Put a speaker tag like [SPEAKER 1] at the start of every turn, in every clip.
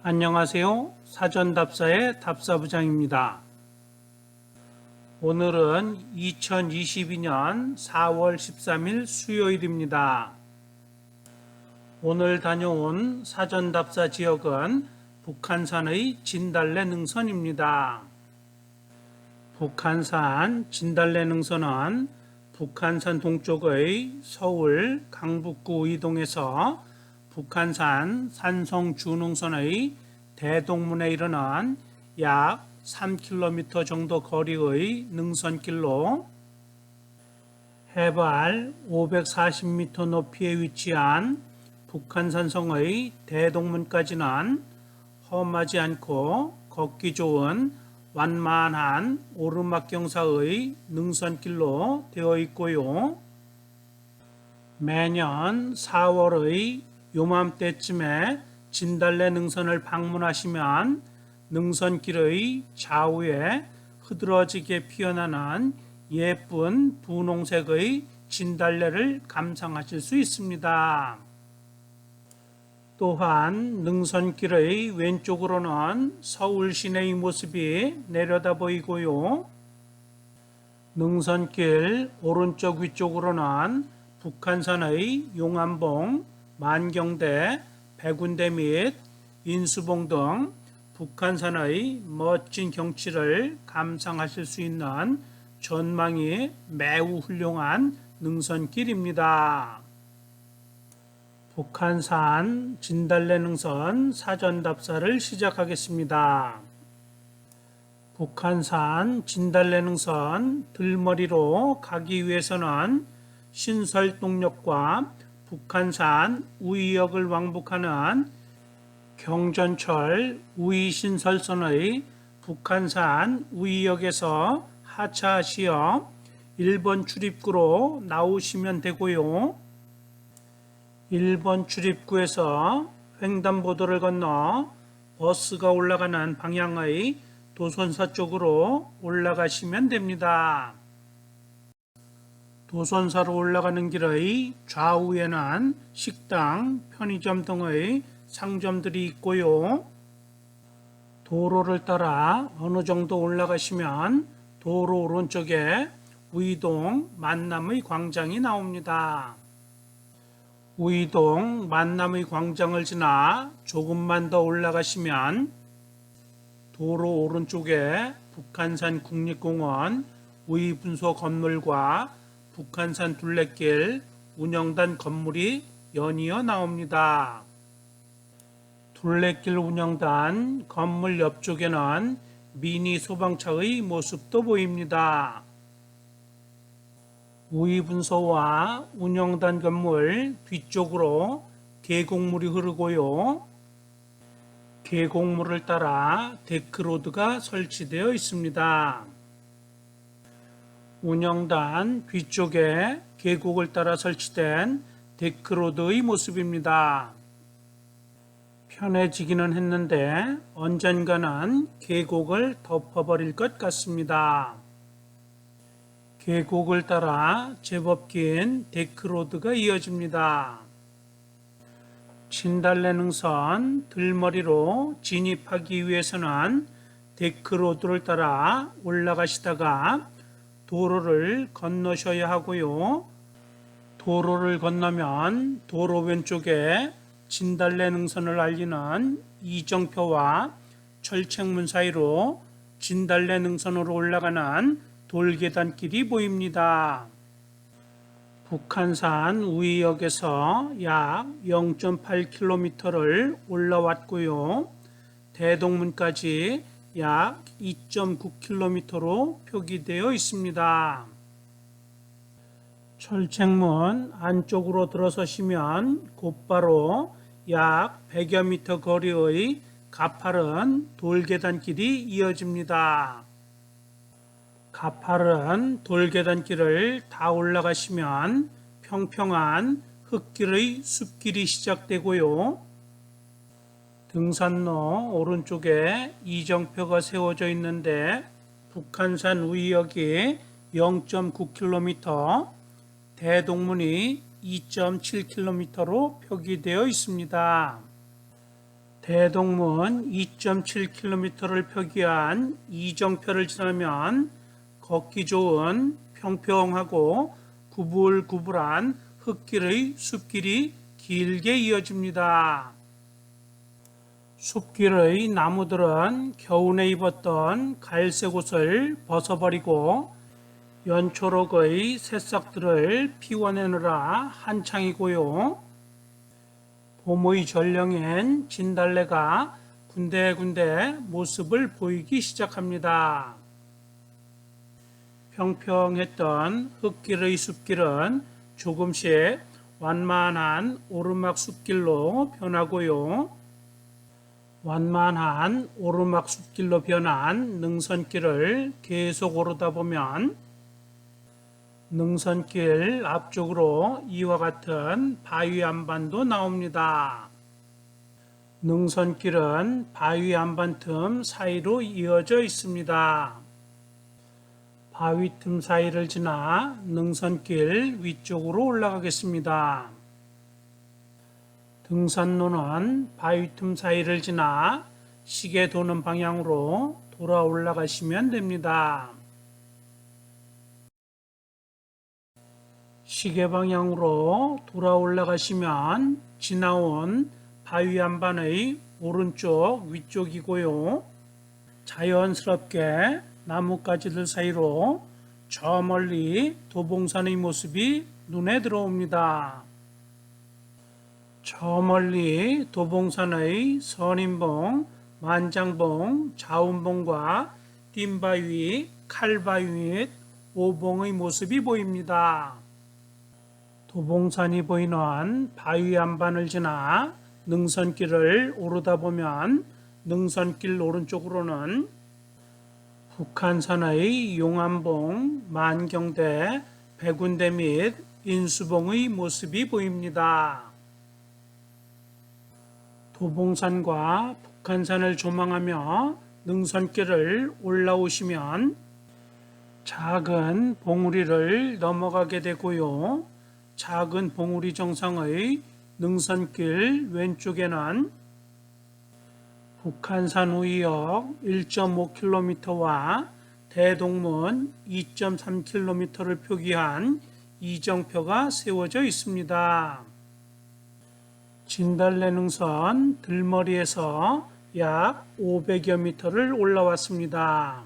[SPEAKER 1] 안녕하세요. 사전답사의 답사부장입니다. 오늘은 2022년 4월 13일 수요일입니다. 오늘 다녀온 사전답사 지역은 북한산의 진달래 능선입니다. 북한산 진달래 능선은 북한산 동쪽의 서울 강북구 의동에서 북한산 산성주능선의 대동문에 이르는 약 3km 정도 거리의 능선길로 해발 540m 높이에 위치한 북한산성의 대동문까지는 험하지 않고 걷기 좋은 완만한 오르막 경사의 능선길로 되어 있고요. 매년 4월의 요맘때쯤에 진달래 능선을 방문하시면 능선길의 좌우에 흐드러지게 피어나는 예쁜 분홍색의 진달래를 감상하실 수 있습니다. 또한 능선길의 왼쪽으로는 서울 시내의 모습이 내려다 보이고요. 능선길 오른쪽 위쪽으로는 북한산의 용암봉, 만경대, 백운대 및 인수봉 등 북한산의 멋진 경치를 감상하실 수 있는 전망이 매우 훌륭한 능선길입니다. 북한산 진달래 능선 사전답사를 시작하겠습니다. 북한산 진달래 능선 들머리로 가기 위해서는 신설동역과 북한산 우이역을 왕복하는 경전철 우이신설선의 북한산 우이역에서 하차하시어 1번 출입구로 나오시면 되고요. 1번 출입구에서 횡단보도를 건너 버스가 올라가는 방향의 도선사 쪽으로 올라가시면 됩니다. 도선사로 올라가는 길의 좌우에는 식당, 편의점 등의 상점들이 있고요. 도로를 따라 어느 정도 올라가시면 도로 오른쪽에 우이동 만남의 광장이 나옵니다. 우이동 만남의 광장을 지나 조금만 더 올라가시면 도로 오른쪽에 북한산 국립공원 우이분소 건물과 북한산 둘레길 운영단 건물이 연이어 나옵니다. 둘레길 운영단 건물 옆쪽에는 미니 소방차의 모습도 보입니다. 우이분소와 운영단 건물 뒤쪽으로 계곡물이 흐르고요. 계곡물을 따라 데크로드가 설치되어 있습니다. 운영단 뒤쪽에 계곡을 따라 설치된 데크로드의 모습입니다. 편해지기는 했는데 언젠가는 계곡을 덮어버릴 것 같습니다. 계곡을 따라 제법 긴 데크로드가 이어집니다. 진달래 능선 들머리로 진입하기 위해서는 데크로드를 따라 올라가시다가 도로를 건너셔야 하고요. 도로를 건너면 도로 왼쪽에 진달래 능선을 알리는 이정표와 철책문 사이로 진달래 능선으로 올라가는 돌계단길이 보입니다. 북한산 우이역에서 약 0.8km를 올라왔고요. 대동문까지 약 2.9km로 표기되어 있습니다. 철책문 안쪽으로 들어서시면 곧바로 약 100여 미터 거리의 가파른 돌계단길이 이어집니다. 가파른 돌계단길을 다 올라가시면 평평한 흙길의 숲길이 시작되고요. 등산로 오른쪽에 이정표가 세워져 있는데 북한산 우이역이 0.9km, 대동문이 2.7km로 표기되어 있습니다. 대동문 2.7km를 표기한 이정표를 지나면 걷기 좋은 평평하고 구불구불한 흙길의 숲길이 길게 이어집니다. 숲길의 나무들은 겨우내 입었던 갈색 옷을 벗어버리고 연초록의 새싹들을 피워내느라 한창이고요. 봄의 전령엔 진달래가 군데군데 모습을 보이기 시작합니다. 평평했던 흙길의 숲길은 조금씩 완만한 오르막 숲길로 변하고요. 완만한 오르막 숲길로 변한 능선길을 계속 오르다 보면 능선길 앞쪽으로 이와 같은 바위 안반도 나옵니다. 능선길은 바위 안반 틈 사이로 이어져 있습니다. 바위 틈 사이를 지나 능선길 위쪽으로 올라가겠습니다. 등산로는 바위 틈 사이를 지나 시계 도는 방향으로 돌아 올라가시면 됩니다. 시계 방향으로 돌아 올라가시면 지나온 바위 안반의 오른쪽 위쪽이고요. 자연스럽게 나뭇가지들 사이로 저 멀리 도봉산의 모습이 눈에 들어옵니다. 저 멀리 도봉산의 선인봉, 만장봉, 자운봉과 띵바위, 칼바위 및 오봉의 모습이 보입니다. 도봉산이 보이는 바위 안반을 지나 능선길을 오르다 보면 능선길 오른쪽으로는 북한산의 용암봉, 만경대, 백운대 및 인수봉의 모습이 보입니다. 도봉산과 북한산을 조망하며 능선길을 올라오시면 작은 봉우리를 넘어가게 되고요. 작은 봉우리 정상의 능선길 왼쪽에는 북한산 우이역 1.5km와 대동문 2.3km를 표기한 이정표가 세워져 있습니다. 진달래 능선 들머리에서 약 500여 미터를 올라왔습니다.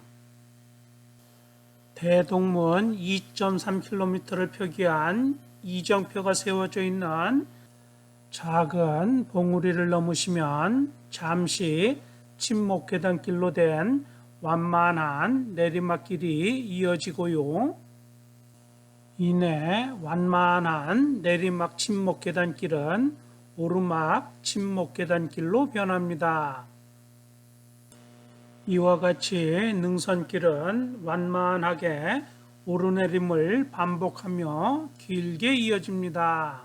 [SPEAKER 1] 대동문 2.3km를 표기한 이정표가 세워져 있는 작은 봉우리를 넘으시면 잠시 침목 계단길로 된 완만한 내리막길이 이어지고요. 이내 완만한 내리막 침목 계단길은 오르막 침목 계단길로 변합니다. 이와 같이 능선길은 완만하게 오르내림을 반복하며 길게 이어집니다.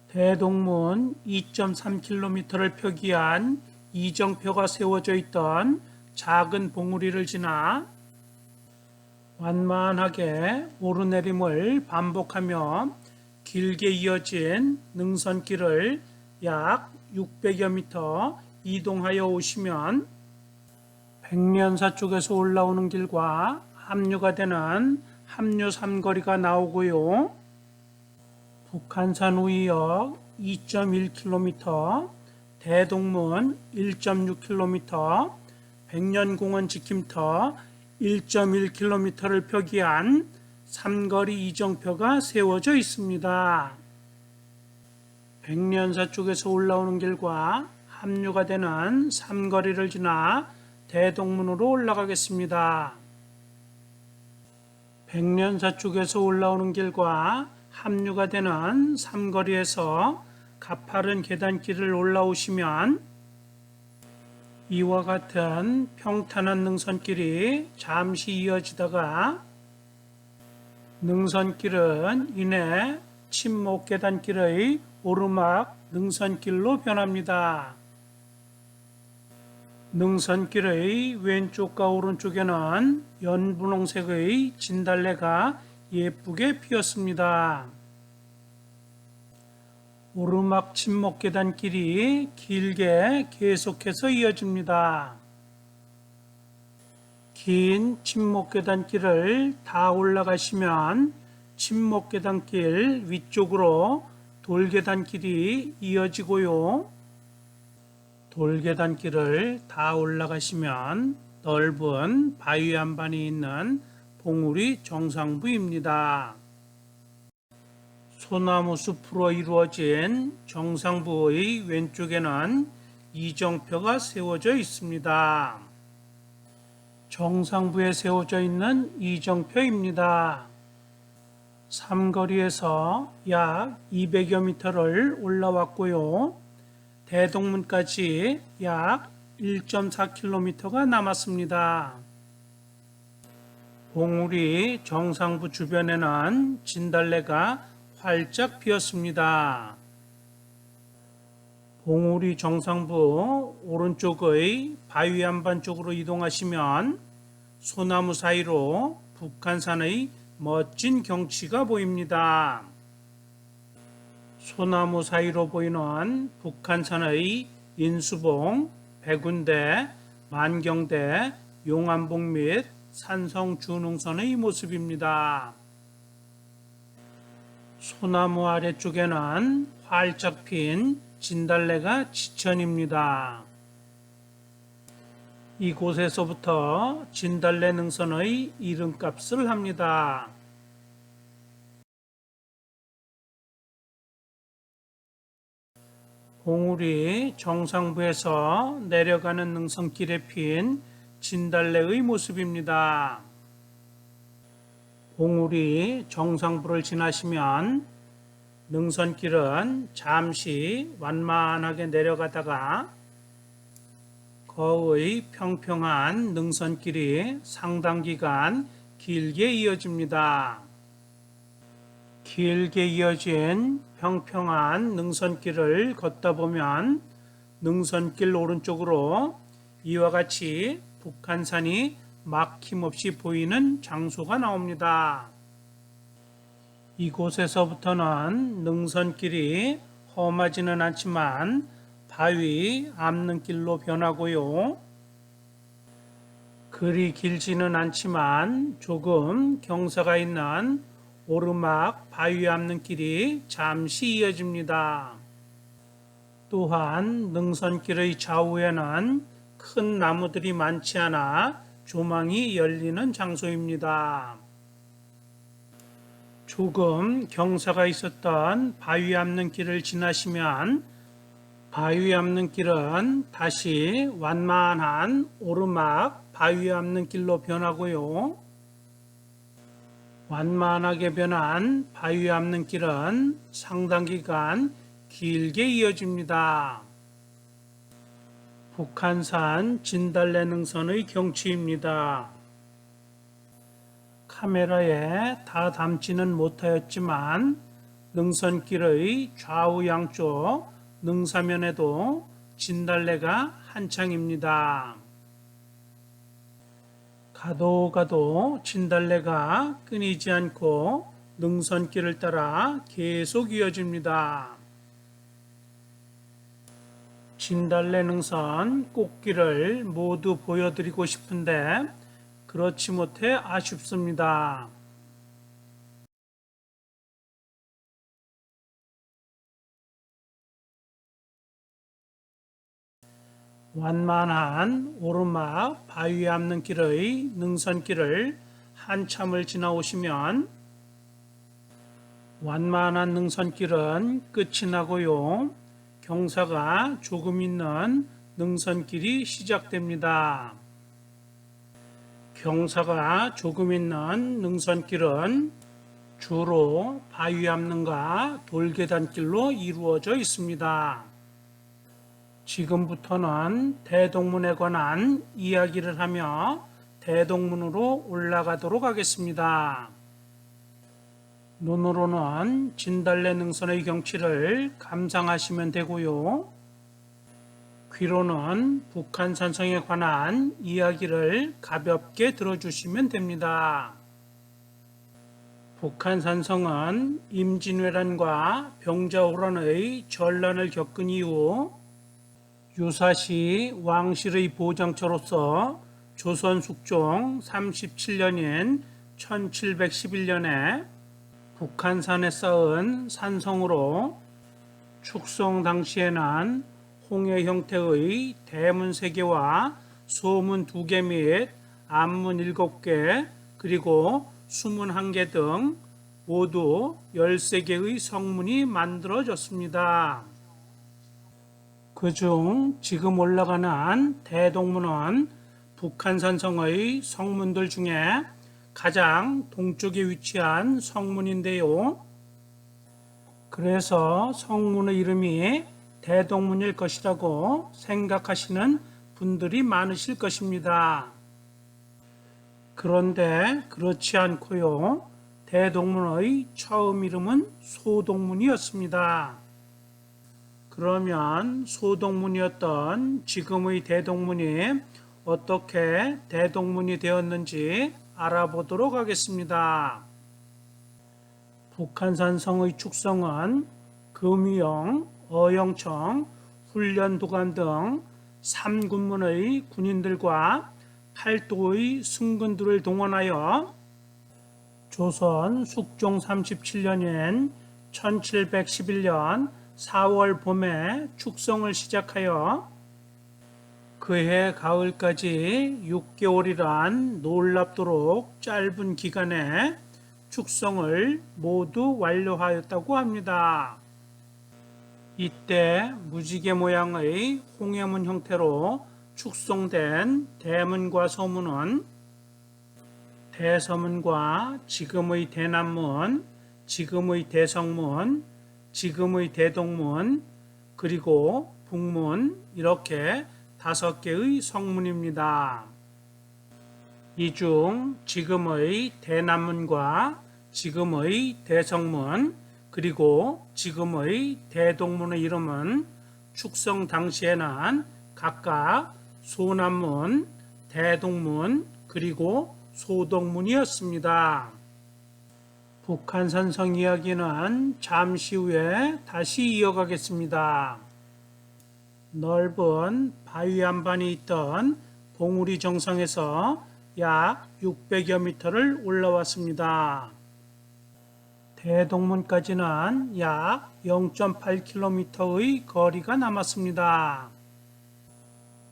[SPEAKER 1] 대동문 2.3km를 표기한 이정표가 세워져 있던 작은 봉우리를 지나 완만하게 오르내림을 반복하며 길게 이어진 능선길을 약 600여 미터 이동하여 오시면 백년사 쪽에서 올라오는 길과 합류가 되는 합류 삼거리가 나오고요. 북한산 우이역 2.1km, 대동문 1.6km, 백년공원 지킴터 1.1km를 표기한 삼거리 이정표가 세워져 있습니다. 백년사 쪽에서 올라오는 길과 합류가 되는 삼거리를 지나 대동문으로 올라가겠습니다. 백년사 쪽에서 올라오는 길과 합류가 되는 삼거리에서 가파른 계단길을 올라오시면 이와 같은 평탄한 능선길이 잠시 이어지다가 능선길은 이내 침목 계단길의 오르막 능선길로 변합니다. 능선길의 왼쪽과 오른쪽에는 연분홍색의 진달래가 예쁘게 피었습니다. 오르막 침목 계단길이 길게 계속해서 이어집니다. 긴 침목 계단길을 다 올라가시면 침목 계단길 위쪽으로 돌계단길이 이어지고요. 돌계단길을 다 올라가시면 넓은 바위 안반이 있는 봉우리 정상부입니다. 소나무 숲으로 이루어진 정상부의 왼쪽에는 이정표가 세워져 있습니다. 정상부에 세워져 있는 이정표입니다. 삼거리에서 약 200여 미터를 올라왔고요. 대동문까지 약 1.4km가 남았습니다. 봉우리 정상부 주변에는 진달래가 활짝 피었습니다. 봉우리 정상부 오른쪽의 바위 안반 쪽으로 이동하시면 소나무 사이로 북한산의 멋진 경치가 보입니다. 소나무 사이로 보이는 북한산의 인수봉, 백운대, 만경대, 용암봉 및 산성준흥선의 모습입니다. 소나무 아래쪽에는 활짝 핀 진달래가 지천입니다. 이곳에서부터 진달래 능선의 이름값을 합니다. 봉우리 정상부에서 내려가는 능선길에 핀 진달래의 모습입니다. 봉우리 정상부를 지나시면 능선길은 잠시 완만하게 내려가다가 거의 평평한 능선길이 상당 기간 길게 이어집니다. 길게 이어진 평평한 능선길을 걷다 보면 능선길 오른쪽으로 이와 같이 북한산이 막힘없이 보이는 장소가 나옵니다. 이곳에서부터는 능선길이 험하지는 않지만 바위 암릉길로 변하고요. 그리 길지는 않지만 조금 경사가 있는 오르막 바위 암릉길이 잠시 이어집니다. 또한 능선길의 좌우에는 큰 나무들이 많지 않아 조망이 열리는 장소입니다. 조금 경사가 있었던 바위 암릉길을 지나시면 바위 암릉길은 다시 완만한 오르막 바위 암릉길로 변하고요. 완만하게 변한 바위 암릉길은 상당 기간 길게 이어집니다. 북한산 진달래 능선의 경치입니다. 카메라에 다 담지는 못하였지만 능선길의 좌우 양쪽 능사면에도 진달래가 한창입니다. 가도 가도 진달래가 끊이지 않고 능선길을 따라 계속 이어집니다. 진달래 능선 꽃길을 모두 보여드리고 싶은데 그렇지 못해 아쉽습니다. 완만한 오르막 바위 암릉길의 능선길을 한참을 지나오시면 완만한 능선길은 끝이 나고요. 경사가 조금 있는 능선길이 시작됩니다. 경사가 조금 있는 능선길은 주로 바위 암릉과 돌계단길로 이루어져 있습니다. 지금부터는 대동문에 관한 이야기를 하며 대동문으로 올라가도록 하겠습니다. 눈으로는 진달래 능선의 경치를 감상하시면 되고요. 귀로는 북한산성에 관한 이야기를 가볍게 들어주시면 됩니다. 북한 산성은 임진왜란과 병자호란의 전란을 겪은 이후 유사시 왕실의 보장처로서 조선 숙종 37년인 1711년에 북한산에 쌓은 산성으로 축성 당시에는 홍해 형태의 대문 3개와 소문 2개 및 앞문 7개 그리고 수문 1개 등 모두 13개의 성문이 만들어졌습니다. 그중 지금 올라가는 대동문은 북한산성의 성문들 중에 가장 동쪽에 위치한 성문인데요. 그래서 성문의 이름이 대동문일 것이라고 생각하시는 분들이 많으실 것입니다. 그런데 그렇지 않고요. 대동문의 처음 이름은 소동문이었습니다. 그러면 소동문이었던 지금의 대동문이 어떻게 대동문이 되었는지 알아보도록 하겠습니다. 북한산성의 축성은 금유영, 어영청, 훈련도관 등 3군문의 군인들과 8도의 승군들을 동원하여 조선 숙종 37년인 1711년 4월 봄에 축성을 시작하여 그해 가을까지 6개월이란 놀랍도록 짧은 기간에 축성을 모두 완료하였다고 합니다. 이때 무지개 모양의 홍해문 형태로 축성된 대문과 서문은 대서문과 지금의 대남문, 지금의 대성문, 지금의 대동문, 그리고 북문 이렇게 5개의 성문입니다. 이 중 지금의 대남문과 지금의 대성문 그리고 지금의 대동문의 이름은 축성 당시에는 각각 소남문, 대동문 그리고 소동문이었습니다. 북한산성 이야기는 잠시 후에 다시 이어가겠습니다. 넓은 바위 한반이 있던 봉우리 정상에서 약 600여 미터를 올라왔습니다. 대동문까지는 약 0.8km의 거리가 남았습니다.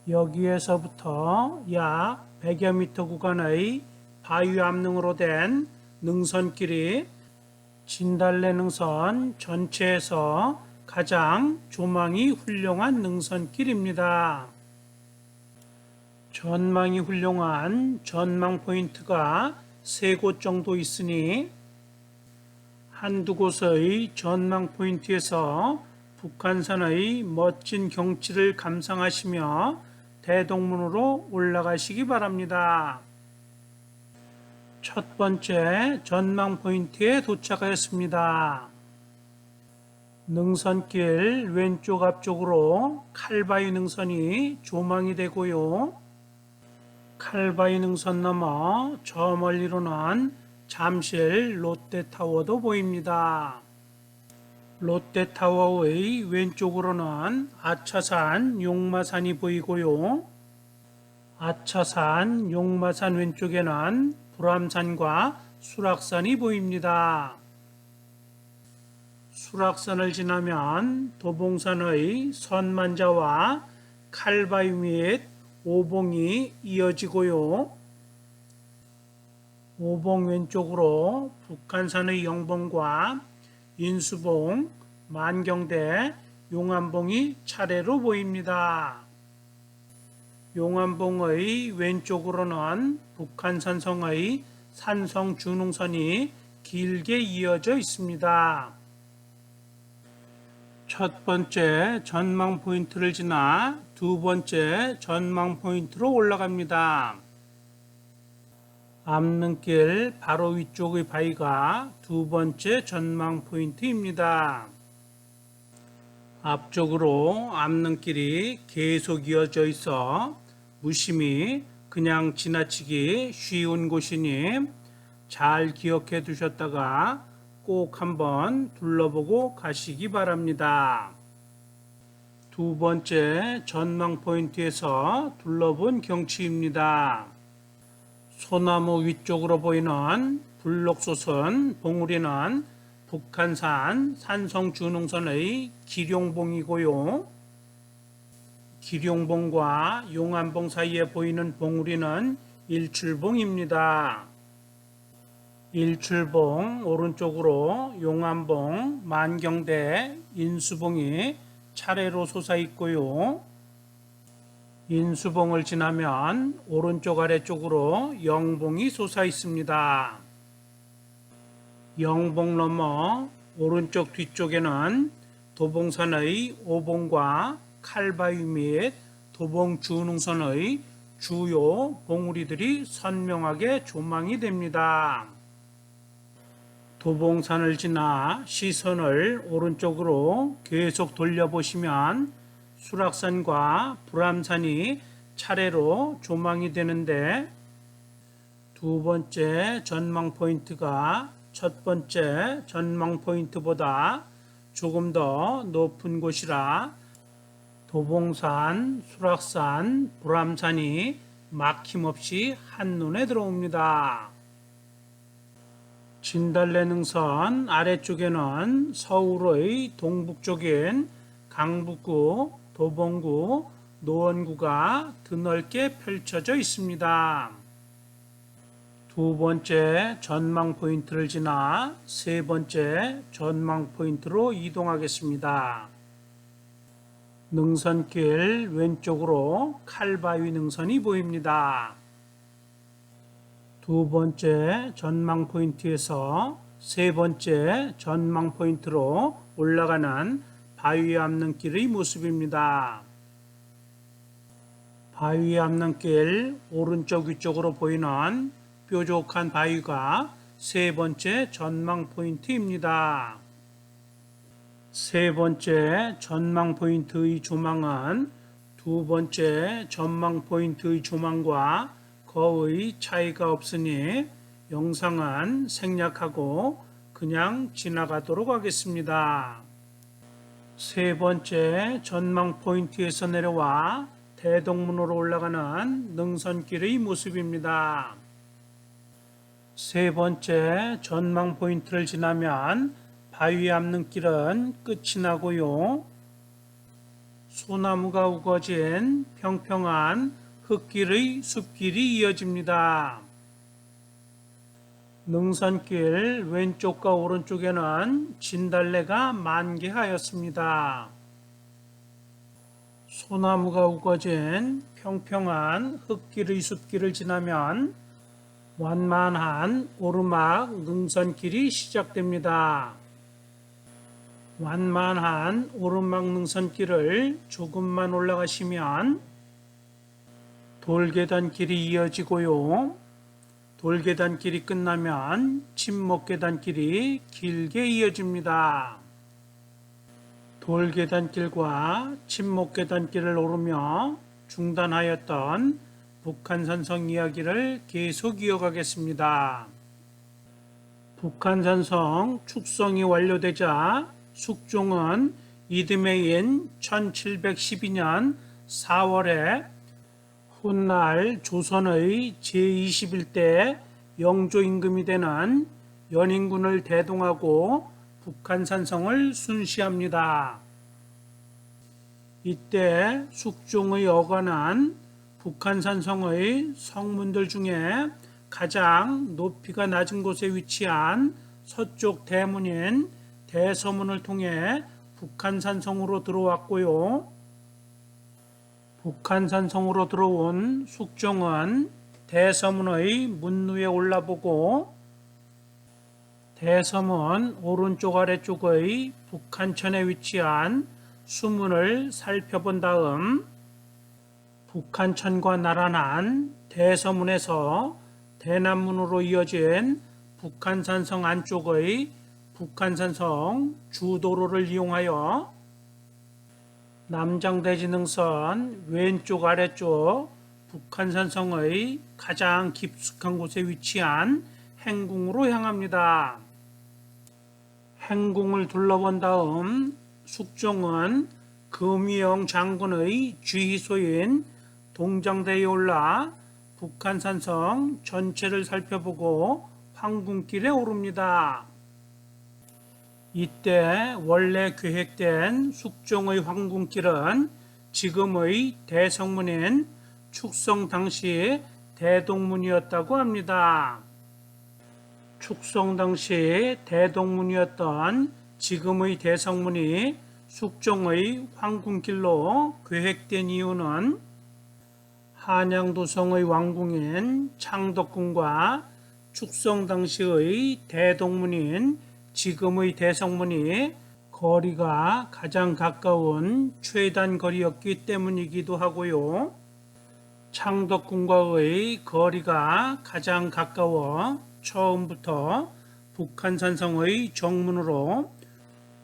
[SPEAKER 1] 여기에서부터 약 100여 미터 구간의 바위 암릉으로 된 능선길이 진달래 능선 전체에서 가장 조망이 훌륭한 능선길입니다. 전망이 훌륭한 전망 포인트가 3곳 정도 있으니 한두 곳의 전망 포인트에서 북한산의 멋진 경치를 감상하시며 대동문으로 올라가시기 바랍니다. 첫 번째 전망 포인트에 도착하였습니다. 능선길 왼쪽 앞쪽으로 칼바위 능선이 조망이 되고요. 칼바위 능선 넘어 저 멀리로는 잠실 롯데타워도 보입니다. 롯데타워의 왼쪽으로는 아차산 용마산이 보이고요. 아차산 용마산 왼쪽에는 불암산과 수락산이 보입니다. 수락산을 지나면 도봉산의 선만자와 칼바위 및 오봉이 이어지고요. 오봉 왼쪽으로 북한산의 영봉과 인수봉, 만경대, 용암봉이 차례로 보입니다. 용암봉의 왼쪽으로는 북한산성의 산성준흥선이 길게 이어져 있습니다. 첫 번째 전망 포인트를 지나 두 번째 전망 포인트로 올라갑니다. 암릉길 바로 위쪽의 바위가 두 번째 전망 포인트입니다. 앞쪽으로 암릉길이 계속 이어져 있어 무심히 그냥 지나치기 쉬운 곳이니 잘 기억해 두셨다가 꼭 한번 둘러보고 가시기 바랍니다. 두 번째 전망 포인트에서 둘러본 경치입니다. 소나무 위쪽으로 보이는 불록솟은 봉우리는 북한산 산성준흥선의 기룡봉이고요. 기룡봉과 용암봉 사이에 보이는 봉우리는 일출봉입니다. 일출봉 오른쪽으로 용암봉, 만경대, 인수봉이 차례로 솟아 있고요. 인수봉을 지나면 오른쪽 아래쪽으로 영봉이 솟아 있습니다. 영봉 넘어 오른쪽 뒤쪽에는 도봉산의 오봉과 칼바위 및 도봉준흥선의 주요 봉우리들이 선명하게 조망이 됩니다. 도봉산을 지나 시선을 오른쪽으로 계속 돌려보시면 수락산과 불암산이 차례로 조망이 되는데, 두 번째 전망 포인트가 첫 번째 전망 포인트보다 조금 더 높은 곳이라 도봉산, 수락산, 불암산이 막힘없이 한눈에 들어옵니다. 진달래 능선 아래쪽에는 서울의 동북쪽인 강북구, 도봉구, 노원구가 드넓게 펼쳐져 있습니다. 두 번째 전망 포인트를 지나 세 번째 전망 포인트로 이동하겠습니다. 능선길 왼쪽으로 칼바위 능선이 보입니다. 두 번째 전망 포인트에서 세 번째 전망 포인트로 올라가는 바위 앞넘길의 모습입니다. 바위 앞넘길 오른쪽 위쪽으로 보이는 뾰족한 바위가 세 번째 전망 포인트입니다. 세 번째 전망 포인트의 조망은 두 번째 전망 포인트의 조망과 거의 차이가 없으니 영상은 생략하고 그냥 지나가도록 하겠습니다. 세 번째 전망 포인트에서 내려와 대동문으로 올라가는 능선길의 모습입니다. 세 번째 전망 포인트를 지나면 바위 앞넘길은 끝이 나고요. 소나무가 우거진 평평한 흙길의 숲길이 이어집니다. 능선길 왼쪽과 오른쪽에는 진달래가 만개하였습니다. 소나무가 우거진 평평한 흙길의 숲길을 지나면 완만한 오르막 능선길이 시작됩니다. 완만한 오르막 능선길을 조금만 올라가시면 돌계단길이 이어지고요. 돌계단길이 끝나면 침목계단길이 길게 이어집니다. 돌계단길과 침목계단길을 오르며 중단하였던 북한산성 이야기를 계속 이어가겠습니다. 북한산성 축성이 완료되자 숙종은 이듬해인 1712년 4월에 훗날 조선의 제21대 영조 임금이 되는 연인군을 대동하고 북한산성을 순시합니다. 이때 숙종의 어관은 북한산성의 성문들 중에 가장 높이가 낮은 곳에 위치한 서쪽 대문인 대서문을 통해 북한산성으로 들어왔고요. 북한산성으로 들어온 숙종은 대서문의 문루에 올라보고 대서문 오른쪽 아래쪽의 북한천에 위치한 수문을 살펴본 다음 북한천과 나란한 대서문에서 대남문으로 이어진 북한산성 안쪽의 북한산성 주도로를 이용하여 남장대지능선 왼쪽 아래쪽 북한산성의 가장 깊숙한 곳에 위치한 행궁으로 향합니다. 행궁을 둘러본 다음 숙종은 금이영 장군의 주휘소인 동장대에 올라 북한산성 전체를 살펴보고 황궁길에 오릅니다. 이때 원래 계획된 숙종의 황궁길은 지금의 대성문인 축성 당시 대동문이었다고 합니다. 축성 당시 대동문이었던 지금의 대성문이 숙종의 황궁길로 계획된 이유는 한양도성의 왕궁인 창덕궁과 축성 당시의 대동문인 지금의 대성문이 거리가 가장 가까운 최단 거리였기 때문이기도 하고요. 창덕궁과의 거리가 가장 가까워 처음부터 북한산성의 정문으로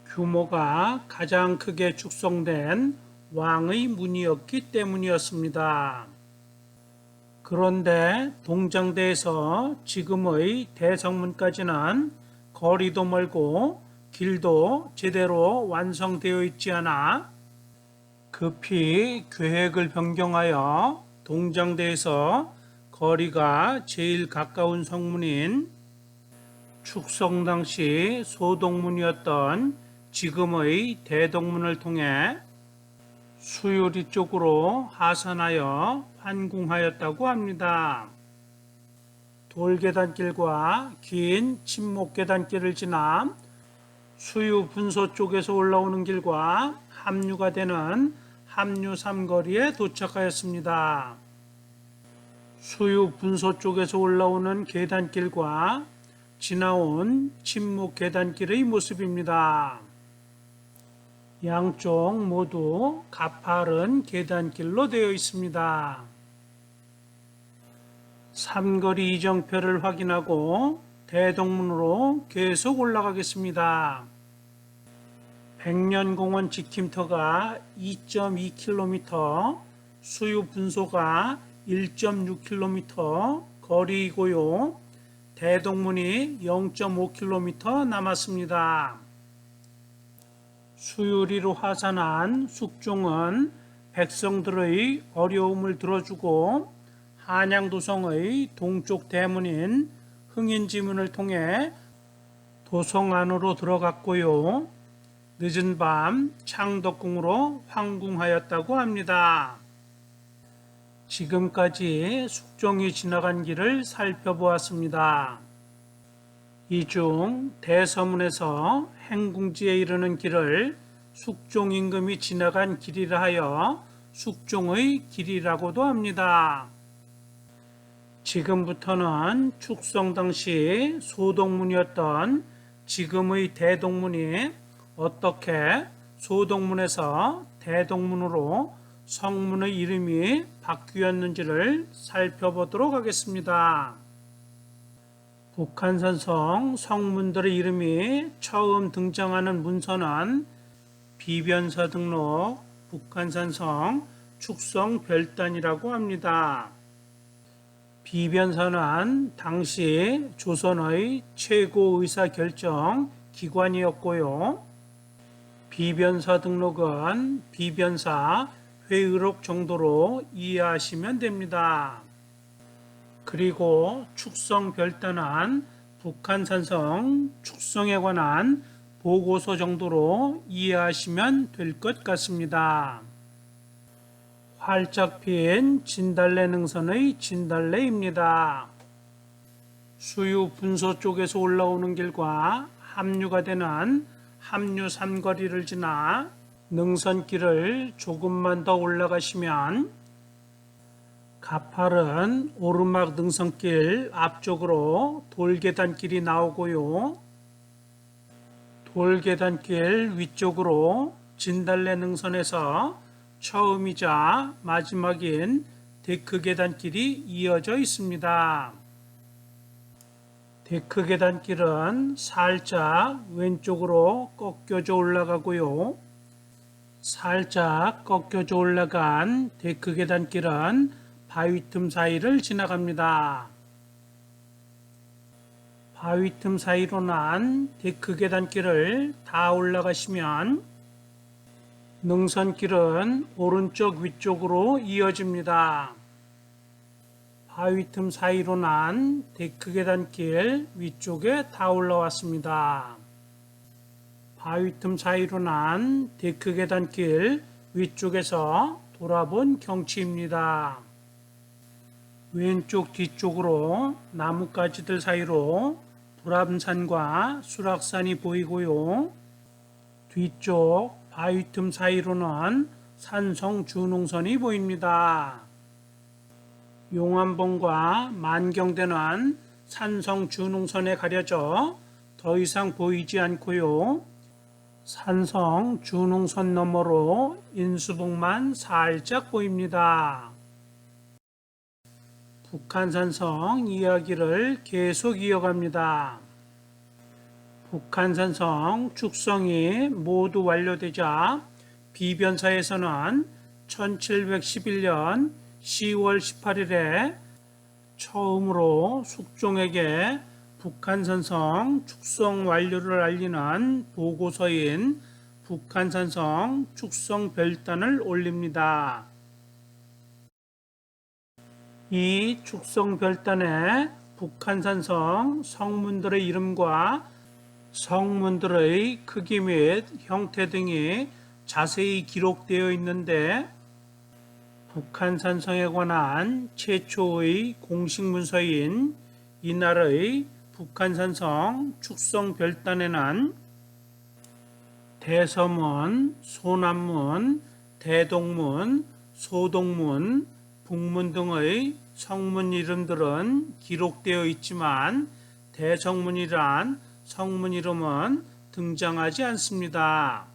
[SPEAKER 1] 규모가 가장 크게 축성된 왕의 문이었기 때문이었습니다. 그런데 동장대에서 지금의 대성문까지는 거리도 멀고 길도 제대로 완성되어 있지 않아 급히 계획을 변경하여 동장대에서 거리가 제일 가까운 성문인 축성 당시 소동문이었던 지금의 대동문을 통해 수유리 쪽으로 하산하여 환궁하였다고 합니다. 돌계단길과 긴 침목계단길을 지나 수유분소 쪽에서 올라오는 길과 합류가 되는 합류 삼거리에 도착하였습니다. 수유분소 쪽에서 올라오는 계단길과 지나온 침목계단길의 모습입니다. 양쪽 모두 가파른 계단길로 되어 있습니다. 삼거리 이정표를 확인하고 대동문으로 계속 올라가겠습니다. 백년공원 지킴터가 2.2km, 수유분소가 1.6km 거리이고요. 대동문이 0.5km 남았습니다. 수유리로 하산한 숙종은 백성들의 어려움을 들어주고 한양도성의 동쪽 대문인 흥인지문을 통해 도성 안으로 들어갔고요. 늦은 밤 창덕궁으로 황궁하였다고 합니다. 지금까지 숙종이 지나간 길을 살펴보았습니다. 이 중 대서문에서 행궁지에 이르는 길을 숙종 임금이 지나간 길이라 하여 숙종의 길이라고도 합니다. 지금부터는 축성 당시 소동문이었던 지금의 대동문이 어떻게 소동문에서 대동문으로 성문의 이름이 바뀌었는지를 살펴보도록 하겠습니다. 북한산성 성문들의 이름이 처음 등장하는 문서는 비변사 등록 북한산성 축성 별단이라고 합니다. 비변사는 당시 조선의 최고 의사결정 기관이었고요. 비변사 등록은 비변사 회의록 정도로 이해하시면 됩니다. 그리고 축성 별단은 북한산성 축성에 관한 보고서 정도로 이해하시면 될 것 같습니다. 활짝 핀 진달래 능선의 진달래입니다. 수유 분소 쪽에서 올라오는 길과 합류가 되는 합류 삼거리를 지나 능선길을 조금만 더 올라가시면 가파른 오르막 능선길 앞쪽으로 돌계단길이 나오고요. 돌계단길 위쪽으로 진달래 능선에서 처음이자 마지막인 데크계단길이 이어져 있습니다. 데크계단길은 살짝 왼쪽으로 꺾여져 올라가고요. 살짝 꺾여져 올라간 데크계단길은 바위 틈 사이를 지나갑니다. 바위 틈 사이로 난 데크 계단길을 다 올라가시면 능선길은 오른쪽 위쪽으로 이어집니다. 바위 틈 사이로 난 데크 계단길 위쪽에 다 올라왔습니다. 바위 틈 사이로 난 데크 계단길 위쪽에서 돌아본 경치입니다. 왼쪽 뒤쪽으로 나뭇가지들 사이로 불암산과 수락산이 보이고요. 뒤쪽 바위 틈 사이로는 산성 준흥선이 보입니다. 용암봉과 만경대는 산성 준흥선에 가려져 더 이상 보이지 않고요. 산성 준흥선 너머로 인수봉만 살짝 보입니다. 북한산성 이야기를 계속 이어갑니다. 북한산성 축성이 모두 완료되자 비변사에서는 1711년 10월 18일에 처음으로 숙종에게 북한산성 축성 완료를 알리는 보고서인 북한산성 축성 별단을 올립니다. 이 축성 별단에 북한산성 성문들의 이름과 성문들의 크기 및 형태 등이 자세히 기록되어 있는데 북한산성에 관한 최초의 공식 문서인 이날의 북한산성 축성 별단에는 대서문, 소남문, 대동문, 소동문, 북문 등의 성문 이름들은 기록되어 있지만 대성문이란 성문 이름은 등장하지 않습니다.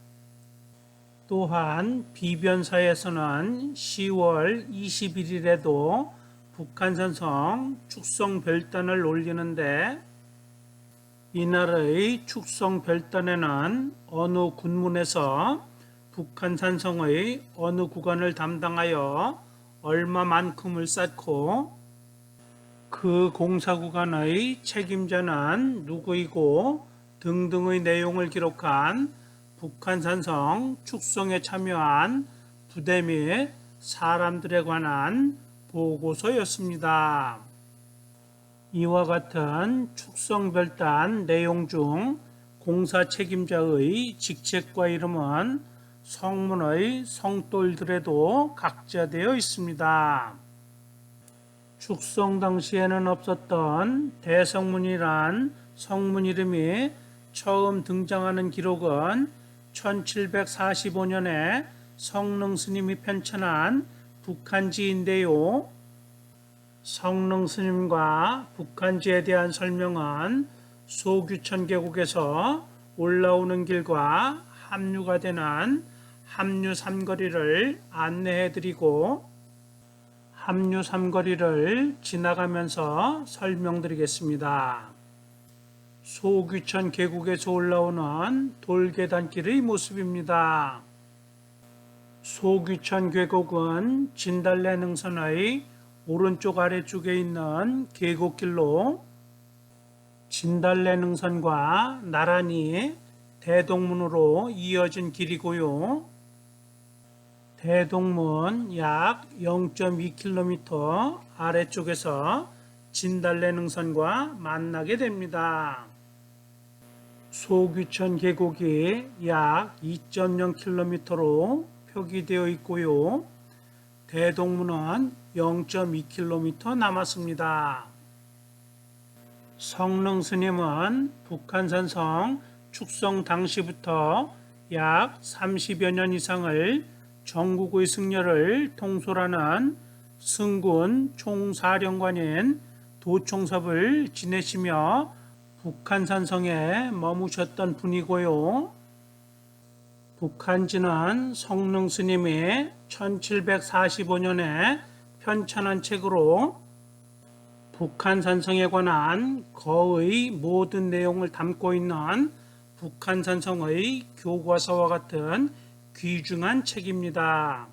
[SPEAKER 1] 또한 비변사에서는 10월 21일에도 북한산성 축성 별단을 올리는데 이날의 축성 별단에는 어느 군문에서 북한산성의 어느 구간을 담당하여 얼마만큼을 쌓고 그 공사 구간의 책임자는 누구이고 등등의 내용을 기록한 북한산성 축성에 참여한 부대 및 사람들에 관한 보고서였습니다. 이와 같은 축성별단 내용 중 공사 책임자의 직책과 이름은 성문의 성돌들에도 각자되어 있습니다. 축성 당시에는 없었던 대성문이란 성문 이름이 처음 등장하는 기록은 1745년에 성능 스님이 편찬한 북한지인데요. 성능 스님과 북한지에 대한 설명은 소규천 계곡에서 올라오는 길과 합류가 되는 합류 삼거리를 안내해드리고 합류 삼거리를 지나가면서 설명드리겠습니다. 소규천 계곡에서 올라오는 돌계단길의 모습입니다. 소규천 계곡은 진달래 능선의 오른쪽 아래쪽에 있는 계곡길로 진달래 능선과 나란히 대동문으로 이어진 길이고요. 대동문 약 0.2km 아래쪽에서 진달래 능선과 만나게 됩니다. 소규천 계곡이 약 2.0km로 표기되어 있고요. 대동문은 0.2km 남았습니다. 성능 스님은 북한산성 축성 당시부터 약 30여 년 이상을 전국의 승려를 통솔하는 승군 총사령관인 도총섭을 지내시며 북한산성에 머무셨던 분이고요. 북한지는 성능 스님이 1745년에 편찬한 책으로 북한산성에 관한 거의 모든 내용을 담고 있는 북한산성의 교과서와 같은 귀중한 책입니다.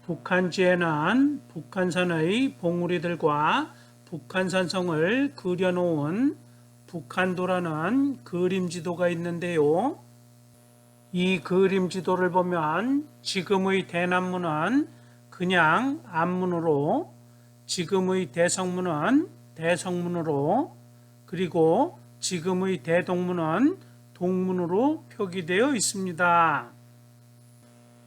[SPEAKER 1] 북한지에는 북한산의 봉우리들과 북한산성을 그려놓은 북한도라는 그림지도가 있는데요. 이 그림지도를 보면 지금의 대남문은 그냥 앞문으로, 지금의 대성문은 대성문으로, 그리고 지금의 대동문은 동문으로 표기되어 있습니다.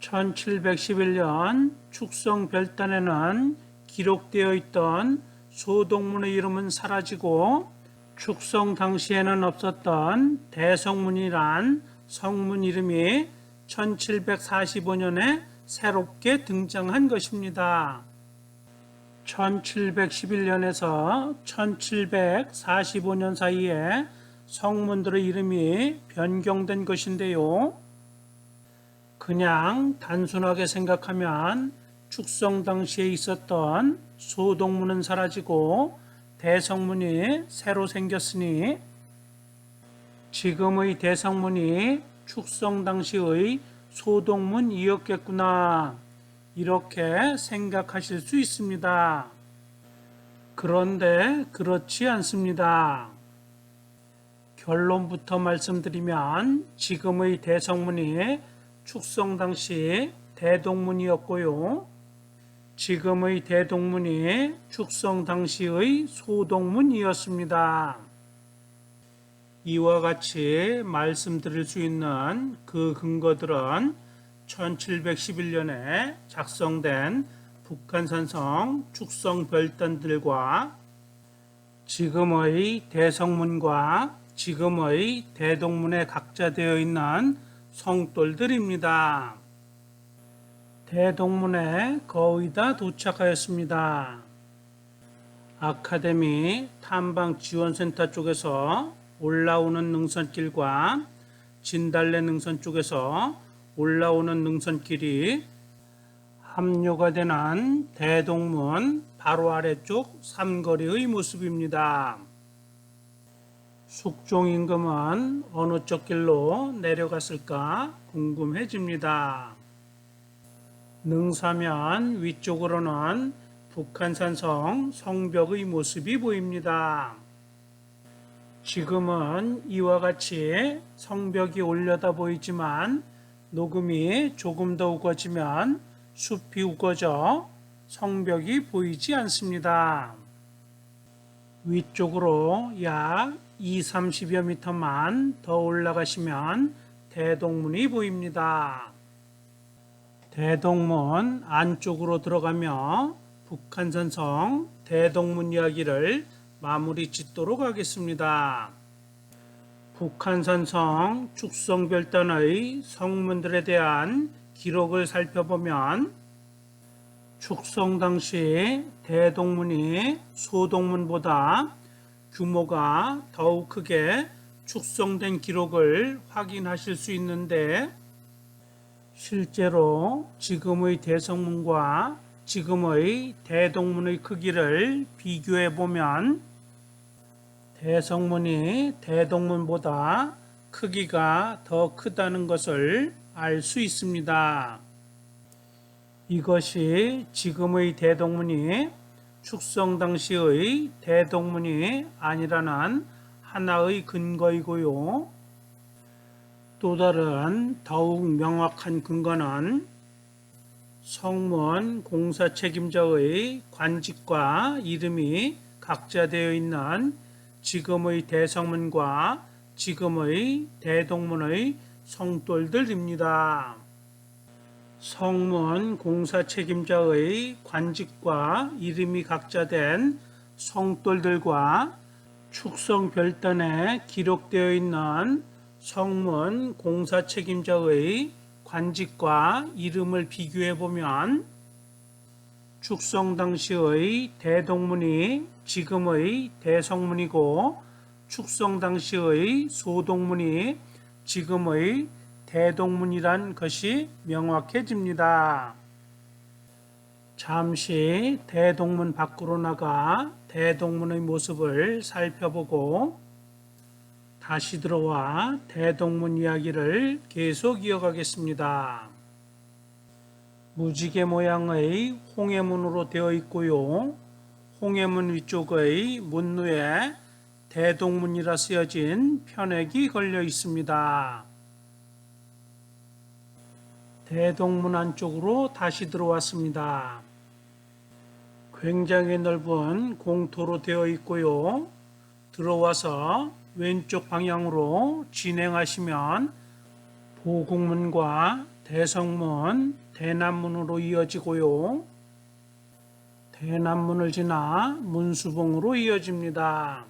[SPEAKER 1] 1711년 축성별단에는 기록되어 있던 소동문의 이름은 사라지고 축성 당시에는 없었던 대성문이란 성문 이름이 1745년에 새롭게 등장한 것입니다. 1711년에서 1745년 사이에 성문들의 이름이 변경된 것인데요. 그냥 단순하게 생각하면 축성 당시에 있었던 소동문은 사라지고 대성문이 새로 생겼으니 지금의 대성문이 축성 당시의 소동문이었겠구나, 이렇게 생각하실 수 있습니다. 그런데 그렇지 않습니다. 결론부터 말씀드리면 지금의 대성문이 축성 당시 대동문이었고요. 지금의 대동문이 축성 당시의 소동문이었습니다. 이와 같이 말씀드릴 수 있는 그 근거들은 1711년에 작성된 북한산성 축성별단들과 지금의 대성문과 지금의 대동문에 각자 되어 있는 성돌들입니다. 대동문에 거의 다 도착하였습니다. 아카데미 탐방지원센터 쪽에서 올라오는 능선길과 진달래 능선 쪽에서 올라오는 능선길이 합류가 되는 대동문 바로 아래쪽 삼거리의 모습입니다. 숙종 임금은 어느 쪽 길로 내려갔을까 궁금해집니다. 능사면 위쪽으로는 북한산성 성벽의 모습이 보입니다. 지금은 이와 같이 성벽이 올려다 보이지만 녹음이 조금 더 우거지면 숲이 우거져 성벽이 보이지 않습니다. 위쪽으로 약 20-30여 미터만 더 올라가시면 대동문이 보입니다. 대동문 안쪽으로 들어가며 북한산성 대동문 이야기를 마무리 짓도록 하겠습니다. 북한산성 축성별단의 성문들에 대한 기록을 살펴보면 축성 당시 대동문이 소동문보다 규모가 더욱 크게 축성된 기록을 확인하실 수 있는데, 실제로 지금의 대성문과 지금의 대동문의 크기를 비교해 보면 대성문이 대동문보다 크기가 더 크다는 것을 알 수 있습니다. 이것이 지금의 대동문이 축성 당시의 대동문이 아니라는 하나의 근거이고요. 또 다른 더욱 명확한 근거는 성문 공사 책임자의 관직과 이름이 각자 되어 있는 지금의 대성문과 지금의 대동문의 성돌들입니다. 성문 공사 책임자의 관직과 이름이 각자 된 성돌들과 축성별단에 기록되어 있는 성문 공사 책임자의 관직과 이름을 비교해 보면 축성 당시의 대동문이 지금의 대성문이고 축성 당시의 소동문이 지금의 대동문이란 것이 명확해집니다. 잠시 대동문 밖으로 나가 대동문의 모습을 살펴보고 다시 들어와 대동문 이야기를 계속 이어가겠습니다. 무지개 모양의 홍해문으로 되어 있고요. 홍해문 위쪽의 문루에 대동문이라 쓰여진 편액이 걸려 있습니다. 대동문 안쪽으로 다시 들어왔습니다. 굉장히 넓은 공터로 되어 있고요. 들어와서 왼쪽 방향으로 진행하시면 보국문과 대성문, 대남문으로 이어지고요. 대남문을 지나 문수봉으로 이어집니다.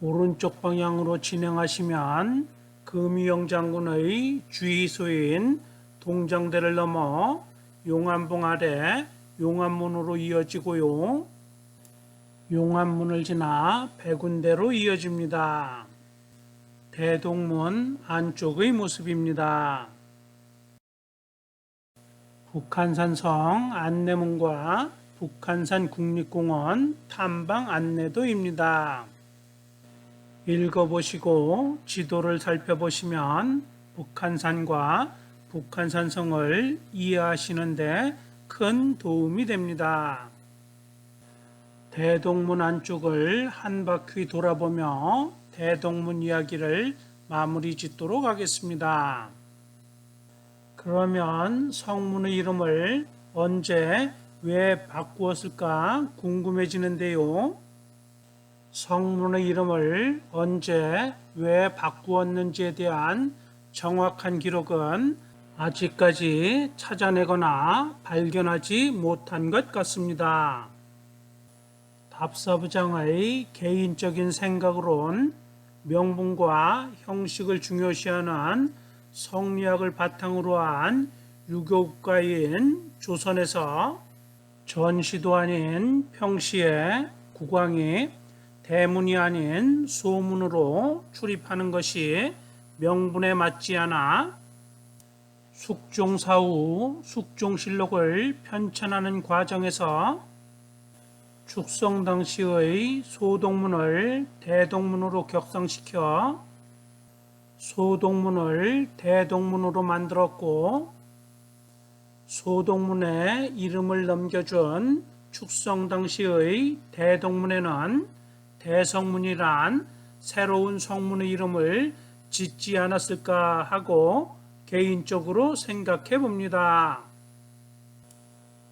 [SPEAKER 1] 오른쪽 방향으로 진행하시면 금이영 장군의 주의소인 동정대를 넘어 용암봉 아래 용암문으로 이어지고요. 용암문을 지나 백운대로 이어집니다. 대동문 안쪽의 모습입니다. 북한산성 안내문과 북한산 국립공원 탐방 안내도입니다. 읽어보시고 지도를 살펴보시면 북한산과 북한산성을 이해하시는데 큰 도움이 됩니다. 대동문 안쪽을 한 바퀴 돌아보며 대동문 이야기를 마무리 짓도록 하겠습니다. 그러면 성문의 이름을 언제 왜 바꾸었을까 궁금해지는데요. 성문의 이름을 언제 왜 바꾸었는지에 대한 정확한 기록은 아직까지 찾아내거나 발견하지 못한 것 같습니다. 답사부장의 개인적인 생각으론 명분과 형식을 중요시하는 성리학을 바탕으로 한 유교국가인 조선에서 전시도 아닌 평시에 국왕이 대문이 아닌 소문으로 출입하는 것이 명분에 맞지 않아 숙종사후 숙종실록을 편찬하는 과정에서 축성 당시의 소동문을 대동문으로 격상시켜 소동문을 대동문으로 만들었고 소동문에 이름을 넘겨준 축성 당시의 대동문에는 대성문이란 새로운 성문의 이름을 짓지 않았을까 하고 개인적으로 생각해 봅니다.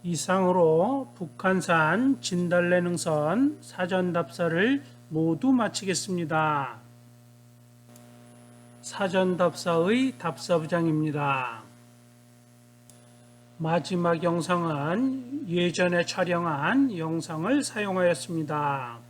[SPEAKER 1] 이상으로 북한산 진달래 능선 사전답사를 모두 마치겠습니다. 사전답사의 답사부장입니다. 마지막 영상은 예전에 촬영한 영상을 사용하였습니다.